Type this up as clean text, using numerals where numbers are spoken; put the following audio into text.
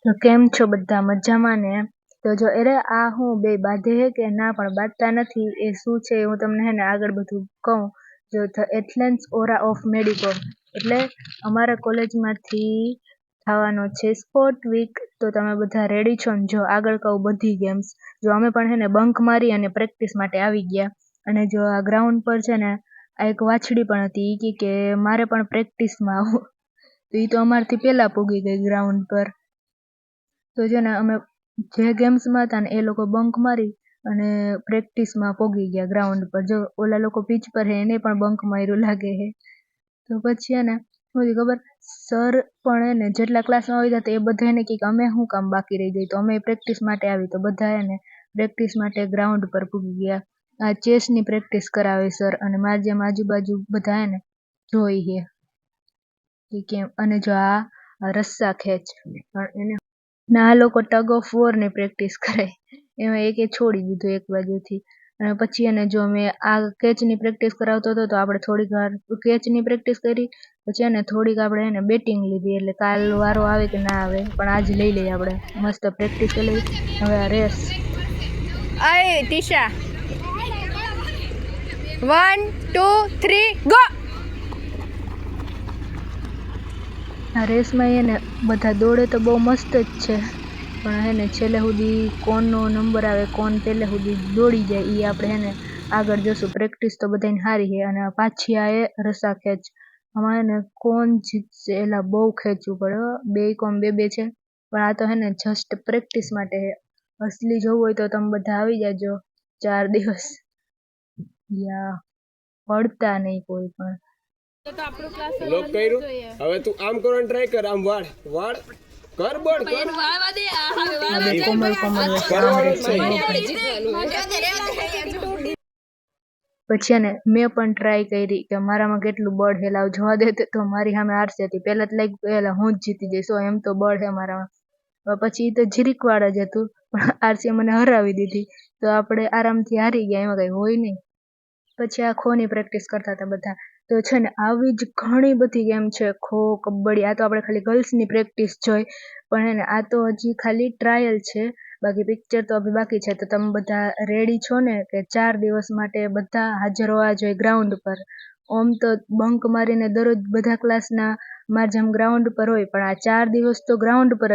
તો કેમ છો બધા મજામાં ને? તો જો અરે આ હું બે બાંધે હે કે ના પણ બાંધતા નથી એ શું છે હું તમને હે ને આગળ બધું કહું. જો ધ એથ્લેન્સ ઓરા ઓફ મેડિકોમ એટલે અમારા કોલેજમાંથી થવાનો છે સ્પોર્ટ વીક. તો તમે બધા રેડી છો ને? જો આગળ કહું બધી ગેમ્સ. જો અમે પણ હે ને બંક મારી અને પ્રેક્ટિસ માટે આવી ગયા. અને જો આ ગ્રાઉન્ડ પર છે ને આ એક વાછડી પણ હતી ઈ કે મારે પણ પ્રેક્ટિસમાં આવું. તો એ તો અમારથી પહેલા પૂગી ગઈ ગ્રાઉન્ડ પર. તો છે ને અમે જે ગેમ્સમાં હતા ને એ લોકો બંક મારી અને પ્રેક્ટિસમાં પોગી ગયા ગ્રાઉન્ડ પર. જો ઓલા લોકો પીચ પર હે એને પણ બંક માર્યું લાગે હે. તો પછી હે ને શું થયું ખબર, સર પણ હે ને જેટલા ક્લાસમાં આવી જતા એ બધા એને કહે કે અમે શું કામ બાકી રહી જાય, તો અમે પ્રેક્ટિસ માટે આવી. તો બધા હે ને પ્રેક્ટિસ માટે ગ્રાઉન્ડ પર પૂગી ગયા. આ ચેસની પ્રેક્ટિસ કરાવે સર અને મારી જેમ આજુબાજુ બધા હે ને જોઈ હે કે કેમ. અને જો આ રસ્સા ખેંચ એને ના આ લોકો ટગ ઓફ વોર ની પ્રેક્ટિસ કરે. એમાં એકે છોડી દીધું એક બાજુથી. અને પછી એને જો મેં આ કેચની પ્રેક્ટિસ કરાવતો હતો તો આપણે થોડીક વાર કેચની પ્રેક્ટિસ કરી. પછી એને થોડીક આપણે એને બેટિંગ લીધી એટલે કાલ વારો આવે કે ના આવે પણ આજ લઈ લઈએ આપણે. મસ્ત પ્રેક્ટિસ કરી લઈએ. હવે આ રેસ. અય ટીશા 1 2 3 ગો. આ રેસમાં એને બધા દોડે તો બહુ મસ્ત જ છે પણ હે ને છેલ્લે સુધી કોનનો નંબર આવે, કોણ પહેલે સુધી દોડી જાય એ આપણે હે ને આગળ જોશું. પ્રેક્ટિસ તો બધાને સારી છે. અને પાછી આ એ રસ્સા ખેંચ. આમાં હે ને કોણ જીતશે એલા બહુ ખેંચવું પડે હો. બે કોમ બે છે પણ આ તો હે ને જસ્ટ પ્રેક્ટિસ માટે છે. અસલી જોવું હોય તો તમે બધા આવી જાજો 4 દિવસ. યા પડતા નહીં કોઈ પણ. લોક કર્યું. હવે તું આમ કરવાનો ટ્રાય કર. આમ વાળ વાળ કર બોલ કર. આ બે કોમલ આમ રેસે. પછી એને મેં પણ ટ્રાય કરી કે મારામાં કેટલું બળ છે લાવ જોવા દે. તો મારી સામે આરસી હતી. પહેલા તો લાગ્યું પહેલા હું જ જીતી જઈશ એમ તો બળ છે મારામાં. પછી તો જીરીક વાર જ હતું પણ આરસીએ મને હરાવી દીધી. તો આપણે આરામથી હારી ગયા એમાં કંઈ હોય નહીં. પછી આ ખોની પ્રેક્ટિસ કરતા હતા બધા. તો છે ને આવી જ ઘણી બધી ગેમ છે. ખો, કબડ્ડી. આ તો આપણે ખાલી ગર્લ્સની પ્રેક્ટિસ જોઈ પણ હે ને આ તો હજી ખાલી ટ્રાયલ છે. બાકી પિક્ચર તો અભી બાકી છે. તો તમે બધા રેડી છો ને કે 4 દિવસ માટે બધા હાજર હોવા જોઈએ ગ્રાઉન્ડ પર? ઓમ તો બંક મારીને દરરોજ બધા ક્લાસના માર જેમ ગ્રાઉન્ડ પર હોય પણ આ 4 દિવસ તો ગ્રાઉન્ડ પર